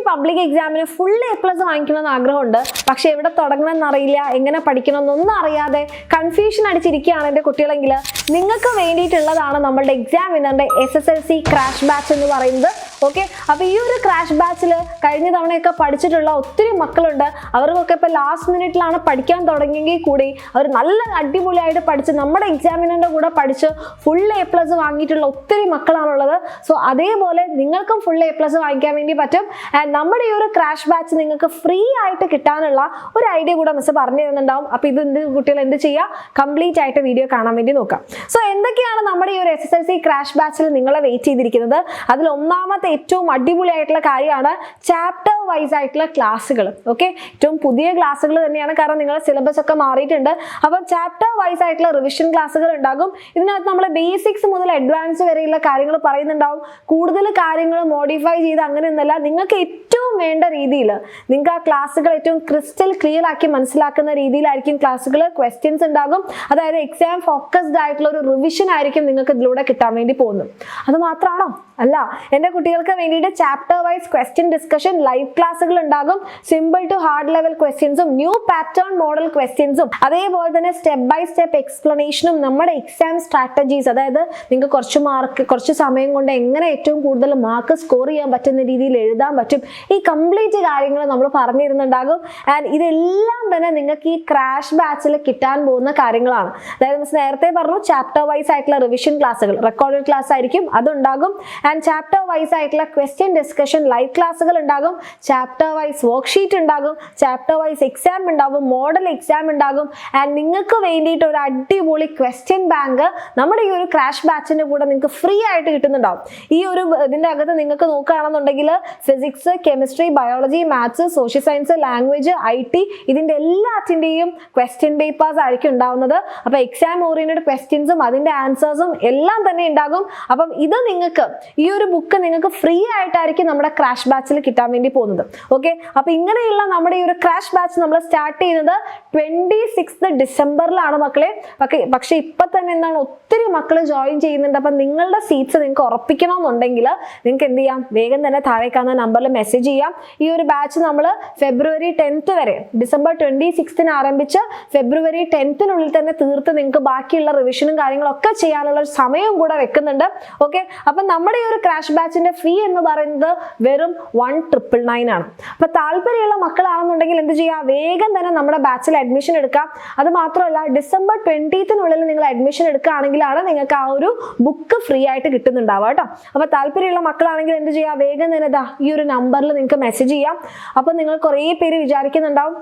Public എക്സാമിന് full A+ വാങ്ങിക്കണമെന്ന് ആഗ്രഹമുണ്ട്. പക്ഷെ എവിടെ തുടങ്ങണമെന്ന് അറിയില്ല, എങ്ങനെ പഠിക്കണമെന്നൊന്നും അറിയാതെ കൺഫ്യൂഷൻ അടിച്ചിരിക്കുകയാണ് എൻ്റെ കുട്ടികളെങ്കിൽ നിങ്ങൾക്ക് വേണ്ടിയിട്ടുള്ളതാണ് നമ്മളുടെ എക്സാം വിന്നറിന്റെ SSLC ക്രാഷ് ബാച്ച് എന്ന് പറയുന്നത്. ഓക്കെ, അപ്പോൾ ഈ ഒരു ക്രാഷ് ബാച്ചിൽ കഴിഞ്ഞ തവണയൊക്കെ പഠിച്ചിട്ടുള്ള ഒത്തിരി മക്കളുണ്ട്. അവർക്കൊക്കെ ഇപ്പോൾ ലാസ്റ്റ് മിനിറ്റിലാണ് പഠിക്കാൻ തുടങ്ങിയെങ്കിൽ കൂടി അവർ നല്ല അടിപൊളിയായിട്ട് പഠിച്ച് നമ്മുടെ എക്സാമിനറിൻ്റെ കൂടെ പഠിച്ച് ഫുൾ A+ വാങ്ങിയിട്ടുള്ള ഒത്തിരി മക്കളാണുള്ളത്. സോ അതേപോലെ നിങ്ങൾക്കും ഫുൾ A+ വാങ്ങിക്കാൻ വേണ്ടി പറ്റും. ആൻഡ് നമ്മുടെ ഈ ഒരു ക്രാഷ് ബാച്ച് നിങ്ങൾക്ക് ഫ്രീ ആയിട്ട് കിട്ടാനുള്ള ഒരു ഐഡിയ കൂടെ മിസ് പറഞ്ഞു തരുന്നുണ്ടാവും. അപ്പോൾ ഇത് കുട്ടികൾ എന്ത് ചെയ്യുക, കംപ്ലീറ്റ് ആയിട്ട് വീഡിയോ കാണാൻ വേണ്ടി നോക്കാം. സോ എന്തൊക്കെയാണ് നമ്മുടെ ഈ ഒരു SSLC ക്രാഷ് ബാച്ചിൽ നിങ്ങളെ വെയിറ്റ് ചെയ്തിരിക്കുന്നത്? അതിൽ ഒന്നാമത്തെ ഏറ്റവും അടിപൊളിയായിട്ടുള്ള കാര്യമാണ് ചാപ്റ്റർ വൈസ് ആയിട്ടുള്ള ക്ലാസ്സുകൾ. ഓക്കെ, ഏറ്റവും പുതിയ ക്ലാസ്സുകൾ തന്നെയാണ്, കാരണം നിങ്ങളുടെ സിലബസ് ഒക്കെ മാറിയിട്ടുണ്ട്. അപ്പം ചാപ്റ്റർ വൈസ് ആയിട്ടുള്ള റിവിഷൻ ക്ലാസ്സുകൾ ഉണ്ടാകും. ഇതിനകത്ത് നമ്മൾ ബേസിക്സ് മുതൽ അഡ്വാൻസ് വരെയുള്ള കാര്യങ്ങൾ പറയുന്നുണ്ടാവും. കൂടുതൽ കാര്യങ്ങൾ മോഡിഫൈ ചെയ്ത് അങ്ങനെയൊന്നുമല്ല, നിങ്ങൾക്ക് ഏറ്റവും വേണ്ട രീതിയിൽ നിങ്ങൾക്ക് ആ ക്ലാസ്സുകൾ ഏറ്റവും ക്രിസ്റ്റൽ ക്ലിയർ ആക്കി മനസ്സിലാക്കുന്ന രീതിയിലായിരിക്കും ക്ലാസ്സുകൾ. ക്വസ്റ്റ്യൻസ് ഉണ്ടാകും, അതായത് എക്സാം ഫോക്കസ്ഡ് ആയിട്ടുള്ള ഒരു റിവിഷൻ ആയിരിക്കും നിങ്ങൾക്ക് ഇതിലൂടെ കിട്ടാൻ വേണ്ടി പോകുന്നത്. അത് മാത്രമാണോ? അല്ല, എൻ്റെ കുട്ടികൾക്ക് വേണ്ടിയിട്ട് chapter wise question discussion live ക്ലാസ്സുകൾ ഉണ്ടാകും. സിമ്പിൾ ടു ഹാർഡ് ലെവൽ ക്വസ്റ്റ്യൻസും ന്യൂ പാറ്റേൺ മോഡൽ ക്വസ്റ്റ്യൻസും അതേപോലെ തന്നെ സ്റ്റെപ്പ് ബൈ സ്റ്റെപ്പ് എക്സ്പ്ലനേഷനും നമ്മുടെ എക്സാം സ്ട്രാറ്റജീസ്, അതായത് നിങ്ങൾക്ക് കുറച്ച് സമയം കൊണ്ട് എങ്ങനെ ഏറ്റവും കൂടുതൽ മാർക്ക് സ്കോർ ചെയ്യാൻ പറ്റുന്ന രീതിയിൽ എഴുതാൻ പറ്റും, ഈ കംപ്ലീറ്റ് കാര്യങ്ങൾ നമ്മൾ പറഞ്ഞിരുന്നുണ്ടാകും. ആൻഡ് ഇതെല്ലാം തന്നെ നിങ്ങൾക്ക് ഈ ക്രാഷ് ബാച്ചിൽ കിട്ടാൻ പോകുന്ന കാര്യങ്ങളാണ്. അതായത് മിസ് നേരത്തെ പറഞ്ഞു ചാപ്റ്റർ വൈസ് ആയിട്ടുള്ള റിവിഷൻ ക്ലാസ്സുകൾ റെക്കോർഡഡ് ക്ലാസ് ആയിരിക്കും, അതുണ്ടാകും. ആൻഡ് ചാപ്റ്റർ വൈസ് ആയിട്ടുള്ള ക്വസ്റ്റ്യൻ ഡിസ്കഷൻ ലൈവ് ക്ലാസ്സുകൾ ഉണ്ടാകും, ചാപ്റ്റർ വൈസ് വർക്ക്ഷീറ്റ് ഉണ്ടാകും, ചാപ്റ്റർ വൈസ് എക്സാം ഉണ്ടാകും, മോഡൽ എക്സാം ഉണ്ടാകും. ആൻഡ് നിങ്ങൾക്ക് വേണ്ടിയിട്ട് ഒരു അടിപൊളി ക്വസ്റ്റ്യൻ ബാങ്ക് നമ്മുടെ ഈ ഒരു ക്രാഷ് ബാച്ചിന്റെ കൂടെ നിങ്ങൾക്ക് ഫ്രീ ആയിട്ട് കിട്ടുന്നുണ്ടാവും. ഈ ഒരു ഇതിന്റെ അകത്ത് നിങ്ങൾക്ക് നോക്കുകയാണെന്നുണ്ടെങ്കിൽ physics, chemistry, biology, maths, social science, language, IT ഇതിന്റെ എല്ലാത്തിൻ്റെയും ക്വസ്റ്റ്യൻ പേപ്പേഴ്സ് ആയിരിക്കും ഉണ്ടാവുന്നത്. അപ്പോൾ എക്സാം ഓറിയന്റഡ് ക്വസ്റ്റ്യൻസും അതിന്റെ ആൻസേഴ്സും എല്ലാം തന്നെ ഉണ്ടാകും. അപ്പം ഇത് നിങ്ങൾക്ക് ഈ ഒരു ബുക്ക് നിങ്ങൾക്ക് ഫ്രീ ആയിട്ടായിരിക്കും നമ്മുടെ ക്രാഷ് ബാച്ചിൽ കിട്ടാൻ വേണ്ടി പോകുന്നത്. ഓക്കെ, അപ്പൊ ഇങ്ങനെയുള്ള നമ്മുടെ ഈ ഒരു ക്രാഷ് ബാച്ച് നമ്മൾ സ്റ്റാർട്ട് ചെയ്യുന്നത് 26 ഡിസംബറിലാണ് മക്കളെ. പക്ഷെ ഇപ്പൊ തന്നെ എന്താണ് ഒത്തിരി മക്കൾ ജോയിൻ ചെയ്യുന്നുണ്ട്. അപ്പൊ നിങ്ങളുടെ സീറ്റ്സ് നിങ്ങൾക്ക് ഉറപ്പിക്കണമെന്നുണ്ടെങ്കിൽ നിങ്ങൾക്ക് എന്ത് ചെയ്യാം, വേഗം തന്നെ താഴെ കാണുന്ന നമ്പറിൽ മെസ്സേജ് ചെയ്യാം. ഈ ഒരു ബാച്ച് നമ്മൾ ഫെബ്രുവരി 10th വരെ, ഡിസംബർ 26 ആരംഭിച്ച് ഫെബ്രുവരി 10th തന്നെ തീർത്ത് നിങ്ങൾക്ക് ബാക്കിയുള്ള റിവിഷനും കാര്യങ്ങളൊക്കെ ചെയ്യാനുള്ള ഒരു സമയവും കൂടെ വെക്കുന്നുണ്ട്. ഓക്കെ, അപ്പൊ നമ്മുടെ ഈ ഒരു ക്രാഷ് ബാച്ചിന്റെ ഫീ എന്ന് പറയുന്നത് വെറും 1999 ആണ്. അപ്പൊ താല്പര്യമുള്ള മക്കളാണെന്നുണ്ടെങ്കിൽ എന്ത് ചെയ്യുക, വേഗം തന്നെ നമ്മുടെ ബാച്ചിൽ അഡ്മിഷൻ എടുക്കാം. അത് മാത്രമല്ല ഡിസംബർ 20th നിങ്ങൾ അഡ്മിഷൻ എടുക്കുകയാണെങ്കിലാണ് നിങ്ങൾക്ക് ആ ഒരു ബുക്ക് ഫ്രീ ആയിട്ട് കിട്ടുന്നുണ്ടാവുക കേട്ടോ. അപ്പൊ താല്പര്യമുള്ള മക്കളാണെങ്കിൽ എന്ത് ചെയ്യുക, വേഗം തന്നെ ഈ ഒരു നമ്പറിൽ നിങ്ങൾക്ക് മെസ്സേജ് ചെയ്യാം. അപ്പൊ നിങ്ങൾ കുറേ പേര് വിചാരിക്കുന്നുണ്ടാവും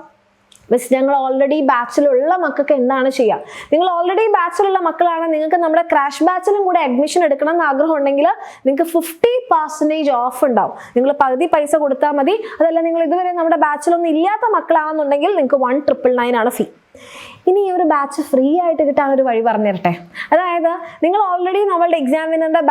മിസ് ഞങ്ങൾ ഓൾറെഡി ബാച്ചിലുള്ള മക്കൾക്ക് എന്താണ് ചെയ്യുക. നിങ്ങൾ ഓൾറെഡി ബാച്ചിലുള്ള മക്കളാണ്, നിങ്ങൾക്ക് നമ്മുടെ ക്രാഷ് ബാച്ചിലും കൂടെ അഡ്മിഷൻ എടുക്കണം എന്ന് ആഗ്രഹം ഉണ്ടെങ്കിൽ നിങ്ങൾക്ക് 50% ഓഫ് ഉണ്ടാവും. നിങ്ങൾ പകുതി പൈസ കൊടുത്താൽ മതി. അതല്ല നിങ്ങൾ ഇതുവരെ നമ്മുടെ ബാച്ചിലൊന്നും ഇല്ലാത്ത മക്കളാണെന്നുണ്ടെങ്കിൽ നിങ്ങൾക്ക് 1999 ആണ് ഫീ. ഇനി ഈ ഒരു ബാച്ച് ഫ്രീ ആയിട്ട് കിട്ടാൻ ഒരു വഴി പറഞ്ഞു തരട്ടെ. അതായത് നിങ്ങൾ ഓൾറെഡി നമ്മളുടെ എക്സാം വിന്നറിന്റെ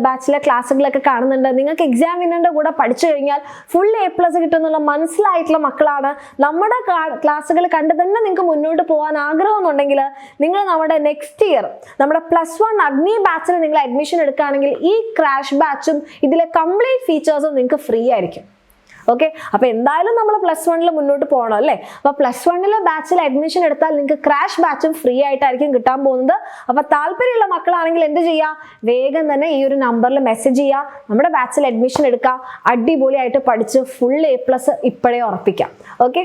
ബാച്ചിലെ ക്ലാസ്സുകളൊക്കെ കാണുന്നുണ്ട്. നിങ്ങൾക്ക് എക്സാം വിന്നറിന്റെ കൂടെ പഠിച്ചു കഴിഞ്ഞാൽ ഫുൾ A+ കിട്ടുന്നുള്ള മനസ്സിലായിട്ടുള്ള മക്കളാണ്. നമ്മുടെ ക്ലാസ്സുകൾ കണ്ട് തന്നെ നിങ്ങൾക്ക് മുന്നോട്ട് പോകാൻ ആഗ്രഹം എന്നുണ്ടെങ്കിൽ നിങ്ങൾ നമ്മുടെ നെക്സ്റ്റ് ഇയർ നമ്മുടെ +1 അഗ്നി ബാച്ചിൽ നിങ്ങൾ അഡ്മിഷൻ എടുക്കുകയാണെങ്കിൽ ഈ ക്രാഷ് ബാച്ചും ഇതിലെ കംപ്ലീറ്റ് ഫീച്ചേഴ്സും നിങ്ങൾക്ക് ഫ്രീ ആയിരിക്കും. ഓക്കെ, അപ്പൊ എന്തായാലും നമ്മൾ +1 മുന്നോട്ട് പോകണം അല്ലേ. അപ്പൊ +1 ബാച്ചിൽ അഡ്മിഷൻ എടുത്താൽ നിങ്ങൾക്ക് ക്രാഷ് ബാച്ചും ഫ്രീ ആയിട്ടായിരിക്കും കിട്ടാൻ പോകുന്നത്. അപ്പൊ താല്പര്യമുള്ള മക്കളാണെങ്കിൽ എന്ത് ചെയ്യുക, വേഗം തന്നെ ഈ ഒരു നമ്പറിൽ മെസ്സേജ് ചെയ്യുക, നമ്മുടെ ബാച്ചിൽ അഡ്മിഷൻ എടുക്കുക, അടിപൊളിയായിട്ട് പഠിച്ച് ഫുൾ A+ ഇപ്പോഴേ ഉറപ്പിക്കാം. ഓക്കെ.